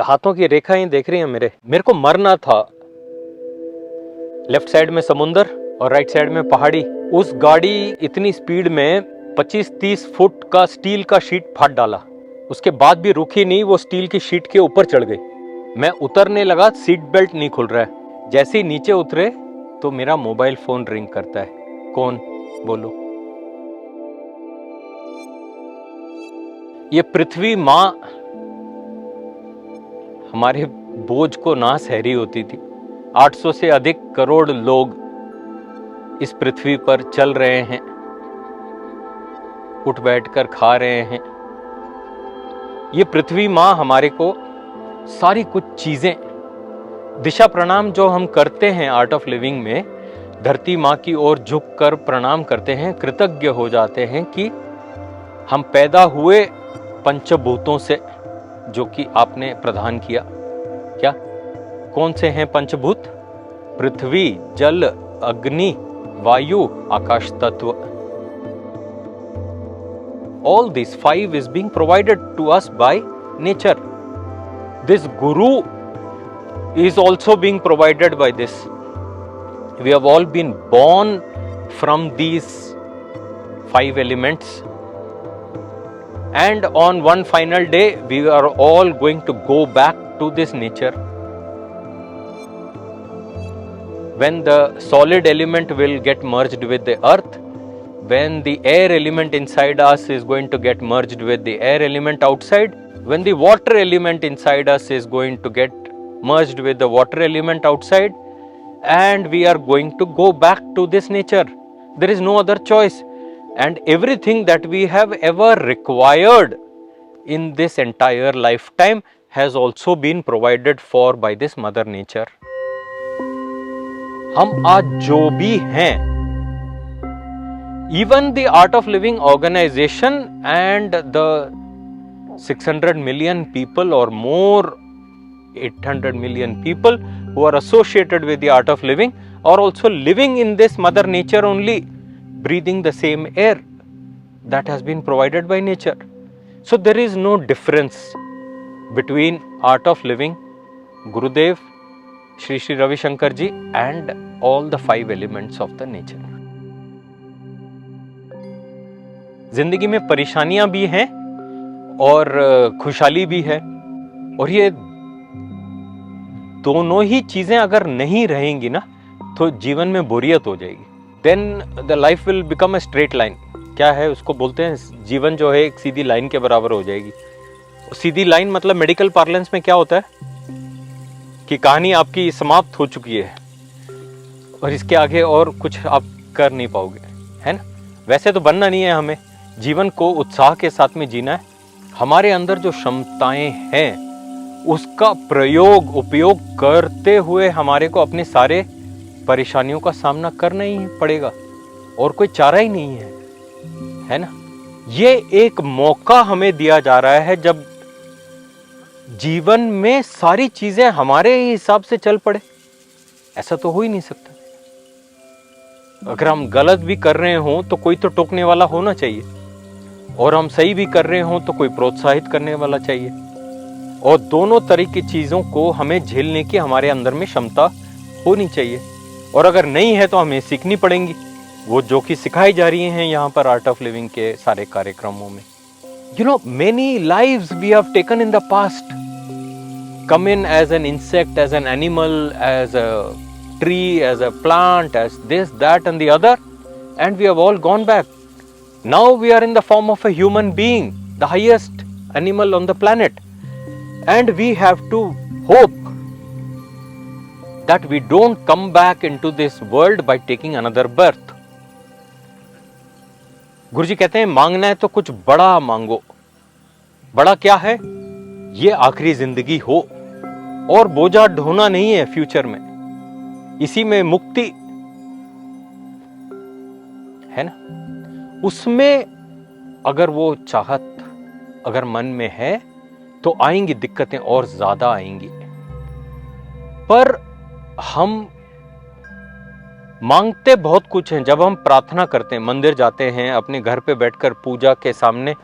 हाथों की रेखाएं देख रही हैं मेरे को मरना था। लेफ्ट साइड में समुंदर और राइट साइड में पहाड़ी। उस गाड़ी इतनी स्पीड में 25-30 फुट का स्टील का शीट फाड़ डाला। उसके बाद भी रुकी नहीं, वो स्टील की शीट के ऊपर चढ़ गई। मैं उतरने लगा, सीट बेल्ट नहीं खुल रहा है। जैसे ही नीचे उतरे तो मेरा मोबाइल फोन रिंग करता है। कौन? बोलो। ये पृथ्वी मां हमारे बोझ को ना सहरी होती थी। 800 से अधिक करोड़ लोग इस पृथ्वी पर चल रहे हैं, उठ बैठकर खा रहे हैं। ये पृथ्वी मां हमारे को सारी कुछ चीजें, दिशा प्रणाम जो हम करते हैं आर्ट ऑफ लिविंग में, धरती मां की ओर झुककर प्रणाम करते हैं, कृतज्ञ हो जाते हैं कि हम पैदा हुए पंचभूतों से, जो कि आपने प्रदान किया। क्या? कौन से हैं पंचभूत? पृथ्वी, जल, अग्नि, वायु, आकाश तत्व। All these 5 is being provided to us by nature. This guru is also being provided by this. We have all been born from these 5 elements, and on one final day we are all going to go back to this nature. When the solid element will get merged with the earth, when the air element inside us is going to get merged with the air element outside, when the water element inside us is going to get merged with the water element outside, and we are going to go back to this nature. There is no other choice. And everything that we have ever required in this entire lifetime has also been provided for by this mother nature. हम आज जो भी हैं, even the Art of Living organization and the 600 million people or more, 800 million people who are associated with the Art of Living are also living in this mother nature only, breathing the same air that has been provided by nature. So there is no difference between Art of Living, Gurudev, Shri Shri Ravi Shankar ji, and all the 5 elements of the nature. जिंदगी में परेशानियां भी हैं और खुशहाली भी है, और ये दोनों ही चीजें अगर नहीं रहेंगी ना तो जीवन में बोरियत हो जाएगी। Then the life will become a straight line. क्या है उसको बोलते हैं? जीवन जो है एक सीधी लाइन के बराबर हो जाएगी। सीधी लाइन मतलब मेडिकल पार्लेंस में क्या होता है कि कहानी आपकी समाप्त हो चुकी है और इसके आगे और कुछ आप कर नहीं पाओगे, है ना? वैसे तो बनना नहीं है हमें, जीवन को उत्साह के साथ में जीना है। हमारे अंदर जो क्षमताएं हैं उसका प्रयोग, उपयोग करते हुए हमारे को अपने सारे परेशानियों का सामना करना ही पड़ेगा, और कोई चारा ही नहीं है ना? ये एक मौका हमें दिया जा रहा है जब जीवन में सारी चीजें हमारे हिसाब से चल पड़े। ऐसा तो हो ही नहीं सकता। अगर हम गलत भी कर रहे हो तो कोई तो टोकने वाला होना चाहिए, और हम सही भी कर रहे हो तो कोई प्रोत्साहित करने वाला चाहिए, और दोनों तरह की चीजों को हमें झेलने की हमारे अंदर में क्षमता होनी चाहिए। और अगर नहीं है तो हमें सीखनी पड़ेंगी, वो जो कि सिखाई जा रही हैं यहाँ पर आर्ट ऑफ लिविंग के सारे कार्यक्रमों में। You know, many lives we have taken in the past, come in as an insect, as an animal, as a tree, as a plant, as this, that and the other, and we have all gone back. Now we are in the form of a human being, the highest animal on the planet, and we have to hope that we don't come back into this world by taking another birth. गुरुजी कहते हैं मांगना है तो कुछ बड़ा मांगो। बड़ा क्या है? ये आखिरी जिंदगी हो, और बोझा ढोना नहीं है फ्यूचर में, इसी में मुक्ति है ना? उसमें अगर वो चाहत अगर मन में है तो आएंगी दिक्कतें, और ज्यादा आएंगी। पर हम मांगते बहुत कुछ हैं। जब हम प्रार्थना करते हैं, मंदिर जाते हैं, अपने घर पे बैठकर पूजा के सामने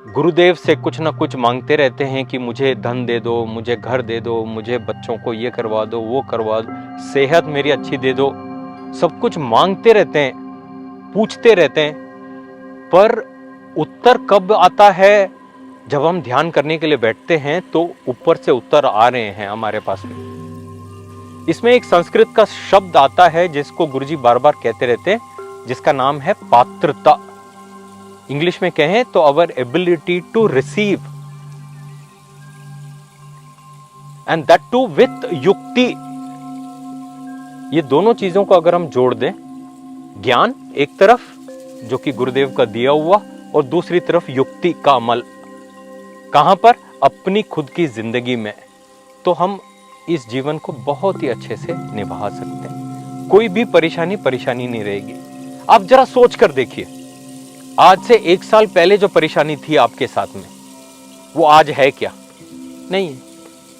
गुरुदेव से कुछ ना कुछ मांगते रहते हैं कि मुझे धन दे दो, मुझे घर दे दो, मुझे बच्चों को ये करवा दो, वो करवा दो, सेहत मेरी अच्छी दे दो। सब कुछ मांगते रहते हैं, पूछते रहते हैं, पर उत्तर कब आता है? जब हम ध्यान करने के लिए बैठते हैं तो ऊपर से उत्तर आ रहे हैं हमारे पास में। इसमें एक संस्कृत का शब्द आता है जिसको गुरुजी बार बार कहते रहते हैं, जिसका नाम है पात्रता। इंग्लिश में कहें तो our ability to receive, and that too with युक्ति। ये दोनों चीजों को अगर हम जोड़ दें, ज्ञान एक तरफ जो कि गुरुदेव का दिया हुआ, और दूसरी तरफ युक्ति का अमल, कहां पर? अपनी खुद की जिंदगी में, तो हम इस जीवन को बहुत ही अच्छे से निभा सकते हैं। कोई भी परेशानी नहीं रहेगी। आप जरा सोच कर देखिए, आज से 1 साल पहले जो परेशानी थी आपके साथ में, वो आज है क्या? नहीं है,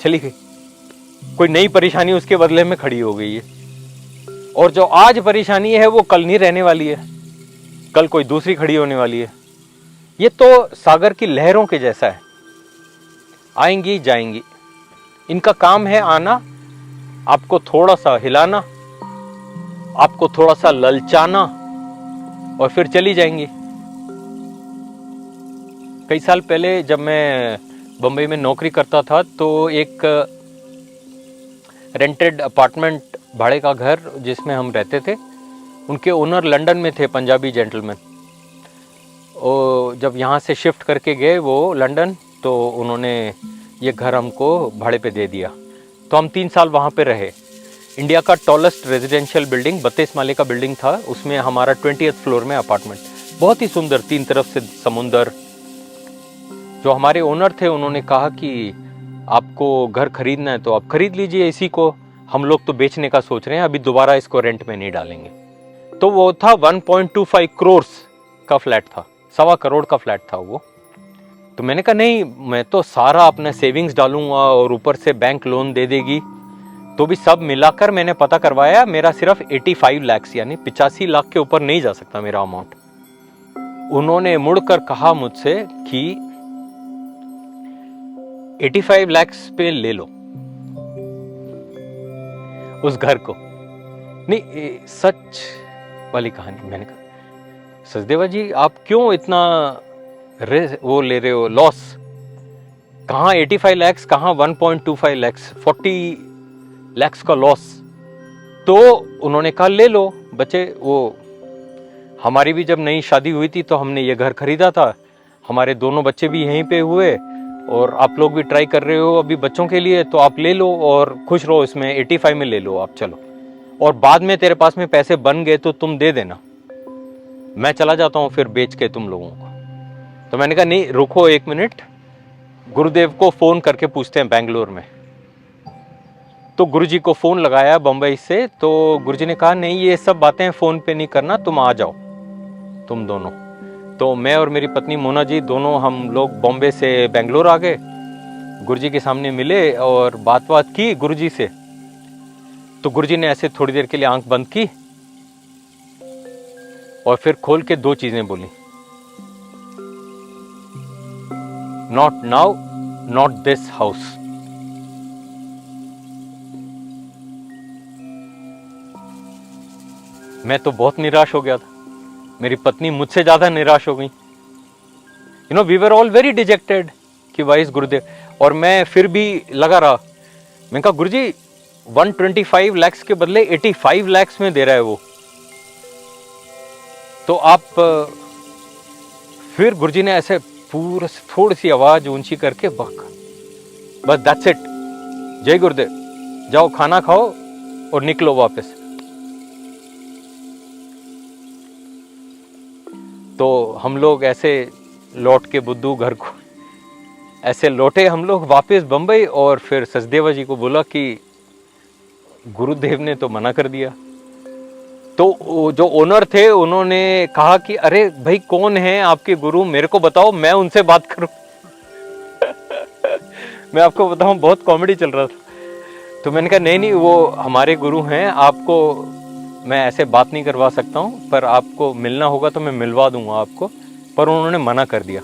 चली गई। कोई नई परेशानी उसके बदले में खड़ी हो गई है, और जो आज परेशानी है वो कल नहीं रहने वाली है, कल कोई दूसरी खड़ी होने वाली है। ये तो सागर की लहरों के जैसा है, आएंगी जाएंगी। इनका काम है आना, आपको थोड़ा सा हिलाना, आपको थोड़ा सा ललचाना, और फिर चली जाएंगी। कई साल पहले जब मैं बंबई में नौकरी करता था, तो एक रेंटेड अपार्टमेंट, भाड़े का घर जिसमें हम रहते थे, उनके ओनर लंदन में थे, पंजाबी जेंटलमैन। और जब यहाँ से शिफ्ट करके गए वो लंदन, तो उन्होंने ये घर हमको भाड़े पे दे दिया। तो हम 3 साल वहाँ पे रहे। इंडिया का टॉलेस्ट रेजिडेंशियल बिल्डिंग, 32 माले का बिल्डिंग था, उसमें हमारा 20th फ्लोर में अपार्टमेंट, बहुत ही सुंदर, 3 तरफ से समुंदर। जो हमारे ओनर थे उन्होंने कहा कि आपको घर खरीदना है तो आप खरीद लीजिए इसी को, हम लोग तो बेचने का सोच रहे हैं, अभी दोबारा इसको रेंट में नहीं डालेंगे। तो वो था 1.25 करोड़ का फ्लैट था, 1.25 करोड़ का फ्लैट था वो। तो मैंने कहा नहीं, मैं तो सारा अपना सेविंग्स डालूंगा और ऊपर से बैंक लोन दे देगी। तो भी सब मिलाकर मैंने पता करवाया, मेरा सिर्फ 85 लाख यानी 85 लाख के ऊपर नहीं जा सकता मेरा अमाउंट। उन्होंने मुड़कर कहा मुझसे कि 85 लाख पे ले लो उस घर को। नहीं, सच वाली कहानी। मैंने कहा सचदेवा जी, आप क्यों इतना वो ले रहे हो, लॉस? कहां 85 लाख, कहां 1.25 लाख, 40 लाख का लॉस। तो उन्होंने कहा ले लो बच्चे, वो हमारी भी जब नई शादी हुई थी तो हमने ये घर खरीदा था, हमारे दोनों बच्चे भी यहीं पे हुए, और आप लोग भी ट्राई कर रहे हो अभी बच्चों के लिए, तो आप ले लो और खुश रहो इसमें, 85 में ले लो आप, चलो। और बाद में तेरे पास में पैसे बन गए तो तुम दे देना, मैं चला जाता हूं फिर बेच के तुम लोगों को। तो मैंने कहा नहीं, रुको 1 मिनट, गुरुदेव को फोन करके पूछते हैं बेंगलोर में। तो गुरुजी को फोन लगाया बंबई से, तो गुरुजी ने कहा नहीं, ये सब बातें फोन पे नहीं करना, तुम आ जाओ तुम दोनों। तो मैं और मेरी पत्नी मोना जी दोनों, हम लोग बॉम्बे से बेंगलोर आ गए, गुरुजी के सामने मिले और बात की गुरुजी से। तो गुरुजी ने ऐसे थोड़ी देर के लिए आंख बंद की और फिर खोल के 2 चीजें बोली, not now, not this house. मैं तो बहुत निराश हो गया था, मेरी पत्नी मुझसे ज्यादा निराश हो गई। You know, we were all very dejected कि वाइस गुरुदेव। और मैं फिर भी लगा रहा, मैंने कहा गुरुजी 125 लाख के बदले 85 लाख में दे रहा है वो, तो आप। फिर गुरुजी ने ऐसे पूरा थोड़ी सी आवाज ऊंची करके बस दैट्स इट, जय गुरुदेव, जाओ खाना खाओ और निकलो वापस। तो हम लोग ऐसे लौट के बुद्धू घर को ऐसे लौटे हम लोग वापस बंबई, और फिर सचदेवा जी को बोला कि गुरुदेव ने तो मना कर दिया। तो जो ओनर थे उन्होंने कहा कि अरे भाई, कौन है आपके गुरु, मेरे को बताओ, मैं उनसे बात करूं। मैं आपको बताऊं, बहुत कॉमेडी चल रहा था। तो मैंने कहा नहीं, वो हमारे गुरु हैं, आपको मैं ऐसे बात नहीं करवा सकता हूं, पर आपको मिलना होगा तो मैं मिलवा दूंगा आपको। पर उन्होंने मना कर दिया।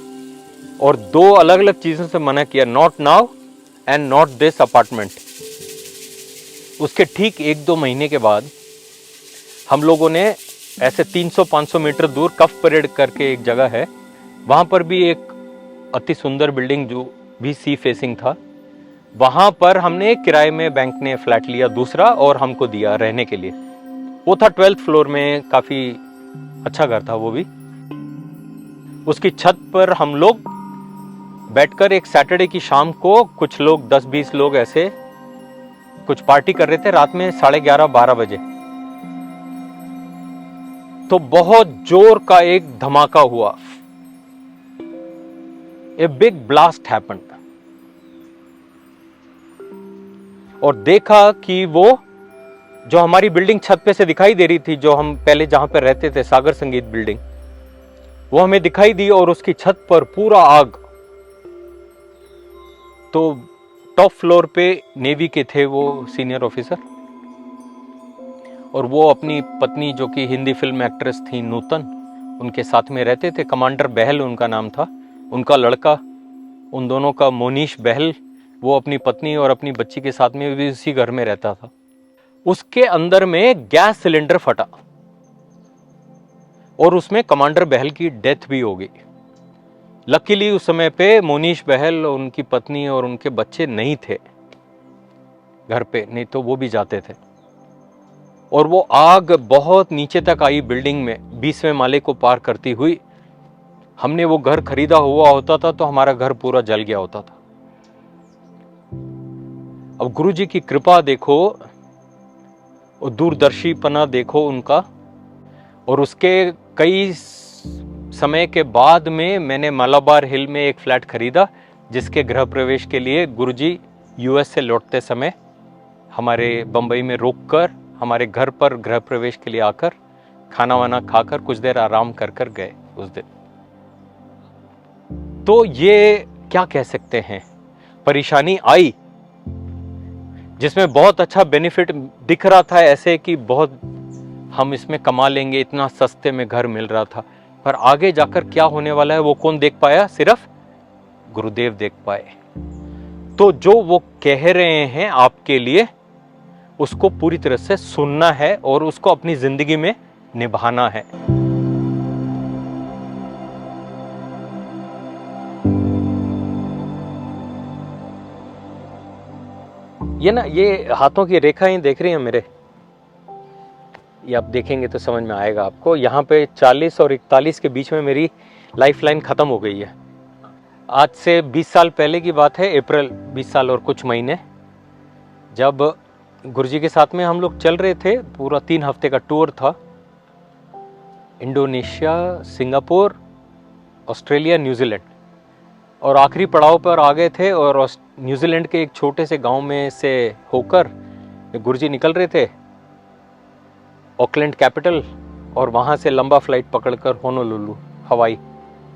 और 2 अलग अलग चीजों से मना किया, not now and not this apartment. उसके ठीक 1-2 महीने के बाद हम लोगों ने ऐसे 300-500 मीटर दूर कफ परेड करके एक जगह है, वहां पर भी एक अति सुंदर बिल्डिंग जो भी सी फेसिंग था, वहां पर हमने किराए में बैंक ने फ्लैट लिया दूसरा और हमको दिया रहने के लिए। वो था 12th फ्लोर में, काफी अच्छा घर था वो भी। उसकी छत पर हम लोग बैठकर एक सैटरडे की शाम को कुछ लोग 10-20 लोग ऐसे कुछ पार्टी कर रहे थे रात में 11:30-12 बजे। तो बहुत जोर का एक धमाका हुआ, ए बिग ब्लास्ट हैपेंड, और देखा कि वो जो हमारी बिल्डिंग छत पे से दिखाई दे रही थी, जो हम पहले जहां पर रहते थे, सागर संगीत बिल्डिंग, वो हमें दिखाई दी और उसकी छत पर पूरा आग। तो टॉप फ्लोर पे नेवी के थे वो सीनियर ऑफिसर, और वो अपनी पत्नी जो कि हिंदी फिल्म एक्ट्रेस थी नूतन, उनके साथ में रहते थे। कमांडर बहल उनका नाम था, उनका लड़का, उन दोनों का मोनीश बहल, वो अपनी पत्नी और अपनी बच्ची के साथ में भी उसी घर में रहता था। उसके अंदर में गैस सिलेंडर फटा और उसमें कमांडर बहल की डेथ भी हो गई। लकीली उस समय पे मोनीश बहल, उनकी पत्नी और उनके बच्चे नहीं थे घर पे, नहीं तो वो भी जाते थे। और वो आग बहुत नीचे तक आई बिल्डिंग में, 20वें माले को पार करती हुई। हमने वो घर खरीदा हुआ होता था तो हमारा घर पूरा जल गया होता था। अब गुरुजी की कृपा देखो और दूरदर्शीपना देखो उनका। और उसके कई समय के बाद में मैंने मलाबार हिल में एक फ्लैट खरीदा, जिसके गृह प्रवेश के लिए गुरुजी यूएस से लौटते समय हमारे बंबई में रोककर हमारे घर पर गृह प्रवेश के लिए आकर खाना वाना खाकर कुछ देर आराम कर कर गए उस दिन। तो ये क्या कह सकते हैं, परेशानी आई जिसमें बहुत अच्छा बेनिफिट दिख रहा था, ऐसे कि बहुत हम इसमें कमा लेंगे, इतना सस्ते में घर मिल रहा था। पर आगे जाकर क्या होने वाला है वो कौन देख पाया? सिर्फ गुरुदेव देख पाए। तो जो वो कह रहे हैं आपके लिए, उसको पूरी तरह से सुनना है और उसको अपनी जिंदगी में निभाना है। ये हाथों की रेखाएं देख रही हैं मेरे, ये आप देखेंगे तो समझ में आएगा आपको। यहाँ पे 40 और 41 के बीच में मेरी लाइफ लाइन खत्म हो गई है। आज से 20 साल पहले की बात है, अप्रैल 20 साल और कुछ महीने, जब गुरुजी के साथ में हम लोग चल रहे थे। पूरा 3 हफ्ते का टूर था, इंडोनेशिया, सिंगापुर, ऑस्ट्रेलिया, न्यूजीलैंड, और आखिरी पड़ाव पर आ गए थे। और न्यूजीलैंड के एक छोटे से गांव में से होकर गुरुजी निकल रहे थे ऑकलैंड कैपिटल, और वहाँ से लंबा फ्लाइट पकड़कर होनोलुलु हवाई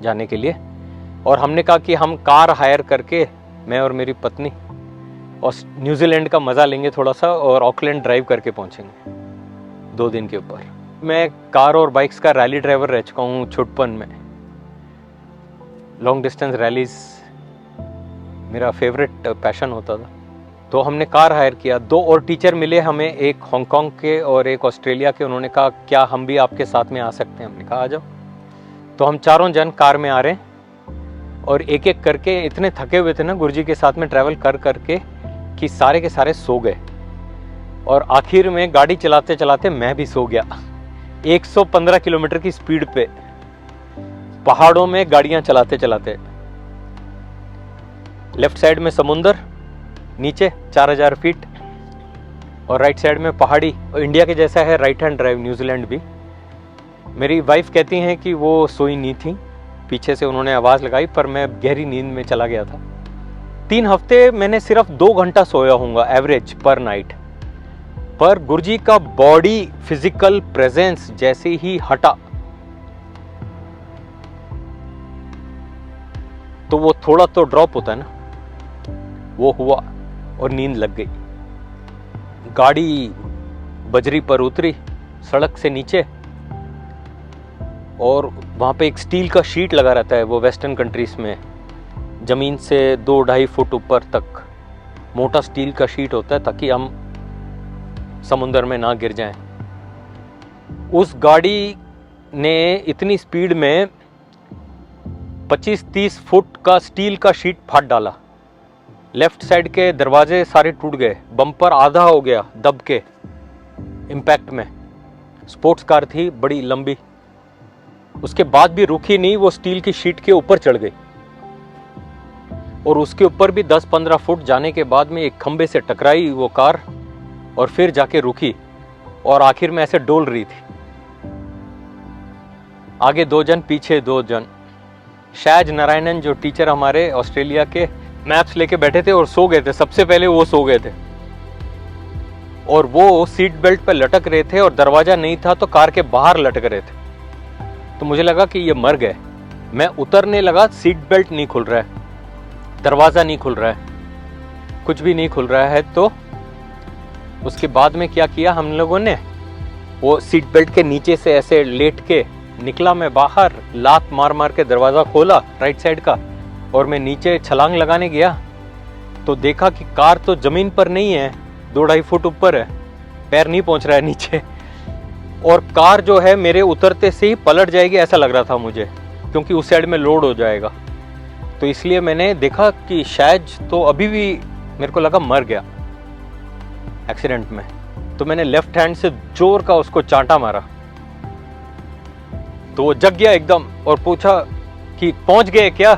जाने के लिए। और हमने कहा कि हम कार हायर करके, मैं और मेरी पत्नी, और न्यूजीलैंड का मज़ा लेंगे थोड़ा सा और ऑकलैंड ड्राइव करके पहुँचेंगे 2 दिन के ऊपर। मैं कार और बाइक्स का रैली ड्राइवर रह चुका हूँ छुटपन में। लॉन्ग डिस्टेंस रैलीज मेरा फेवरेट पैशन होता था। तो हमने कार हायर किया। 2 और टीचर मिले हमें, एक हांगकांग के और एक ऑस्ट्रेलिया के। उन्होंने कहा क्या हम भी आपके साथ में आ सकते हैं? हमने कहा आ जाओ। तो हम चारों जन कार में आ रहे हैं और एक एक करके इतने थके हुए थे ना गुरुजी के साथ में ट्रैवल कर करके कि सारे के सारे सो गए। और आखिर में गाड़ी चलाते चलाते मैं भी सो गया। 115 किलोमीटर की स्पीड पे पहाड़ों में गाड़ियां चलाते चलाते, लेफ्ट साइड में समुंदर, नीचे 4000 फीट, और राइट साइड में पहाड़ी। और इंडिया के जैसा है राइट हैंड ड्राइव, न्यूजीलैंड भी। मेरी वाइफ कहती हैं कि वो सोई नहीं थी, पीछे से उन्होंने आवाज़ लगाई, पर मैं गहरी नींद में चला गया था। 3 हफ्ते मैंने सिर्फ 2 घंटा सोया हूँगा एवरेज पर नाइट। पर गुरुजी का बॉडी फिजिकल प्रेजेंस जैसे ही हटा तो वो थोड़ा तो ड्रॉप होता है ना, वो हुआ और नींद लग गई। गाड़ी बजरी पर उतरी सड़क से नीचे, और वहां पे एक स्टील का शीट लगा रहता है, वो वेस्टर्न कंट्रीज में ज़मीन से 2-2.5 फुट ऊपर तक मोटा स्टील का शीट होता है ताकि हम समुंदर में ना गिर जाएं। उस गाड़ी ने इतनी स्पीड में 25-30 फुट का स्टील का शीट फाड़ डाला। लेफ्ट साइड के दरवाजे सारे टूट गए, बम्पर आधा हो गया दब के इम्पैक्ट में। स्पोर्ट्स कार थी बड़ी लंबी, उसके बाद भी रुकी नहीं, वो स्टील की शीट के ऊपर चढ़ गई और उसके ऊपर भी 10-15 फुट जाने के बाद में एक खंबे से टकराई वो कार और फिर जाके रुकी और आखिर में ऐसे डोल रही थी। आगे 2 जन, पीछे 2 जन। शैज नारायणन जो टीचर हमारे ऑस्ट्रेलिया के, मैप्स लेके बैठे थे और सो गए थे, सबसे पहले वो सो गए थे और वो सीट बेल्ट पे लटक रहे थे और दरवाजा नहीं था तो कार के बाहर लटक रहे थे। तो मुझे लगा कि ये मर गए। मैं उतरने लगा, सीट बेल्ट नहीं खुल रहा है, दरवाजा नहीं खुल रहा है, कुछ भी नहीं खुल रहा है। तो उसके बाद में क्या किया हम लोगों ने, वो सीट बेल्ट के नीचे से ऐसे लेट के निकला मैं बाहर, लात मार मार के दरवाजा खोला राइट साइड का और मैं नीचे छलांग लगाने गया तो देखा कि कार तो जमीन पर नहीं है, 2-2.5 फुट ऊपर है, पैर नहीं पहुंच रहा है नीचे और कार जो है मेरे उतरते से ही पलट जाएगी ऐसा लग रहा था मुझे, क्योंकि उस साइड में लोड हो जाएगा। तो इसलिए मैंने देखा कि शायद तो अभी भी मेरे को लगा मर गया एक्सीडेंट में। तो मैंने लेफ्ट हैंड से जोर का उसको चांटा मारा तो वो जग गया एकदम और पूछा कि पहुंच गए क्या।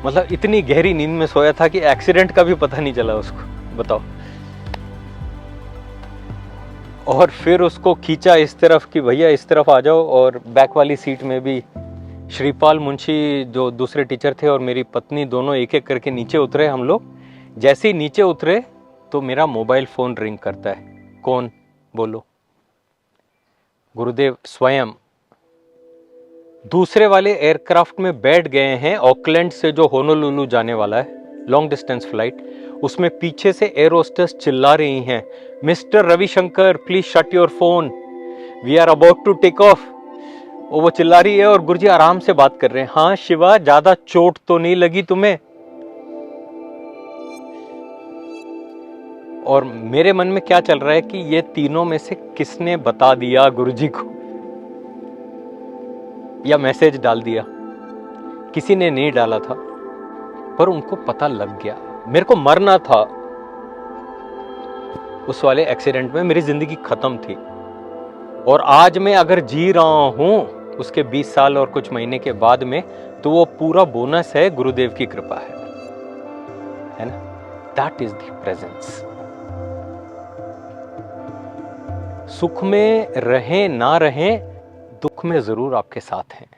मतलब इतनी गहरी नींद में सोया था कि एक्सीडेंट का भी पता नहीं चला उसको, बताओ। और फिर उसको खींचा इस तरफ कि भैया इस तरफ आ जाओ, और बैक वाली सीट में भी श्रीपाल मुंशी जो दूसरे टीचर थे और मेरी पत्नी दोनों एक एक करके नीचे उतरे हम लोग। जैसे ही नीचे उतरे तो मेरा मोबाइल फोन रिंग करता है। कौन, बोलो? गुरुदेव स्वयं दूसरे वाले एयरक्राफ्ट में बैठ गए हैं, ऑकलैंड से जो होनोलुलु जाने वाला है, लॉन्ग डिस्टेंस फ्लाइट। उसमें पीछे से एयर होस्टेस चिल्ला रही हैं, Mister Ravishankar please shut your phone, we are about to take off. वो चिल्ला रही है और गुरुजी आराम से बात कर रहे हैं। हाँ शिवा, ज्यादा चोट तो नहीं लगी तुम्हें? और मेरे मन में क्या चल रहा है कि ये तीनों में से किसने बता दिया गुरुजी को या मैसेज डाल दिया। किसी ने नहीं डाला था पर उनको पता लग गया। मेरे को मरना था उस वाले एक्सीडेंट में, मेरी जिंदगी खत्म थी। और आज मैं अगर जी रहा हूं उसके 20 साल और कुछ महीने के बाद में, तो वो पूरा बोनस है, गुरुदेव की कृपा है ना। That is the presence. सुख में रहें ना रहें, दुख में जरूर आपके साथ हैं।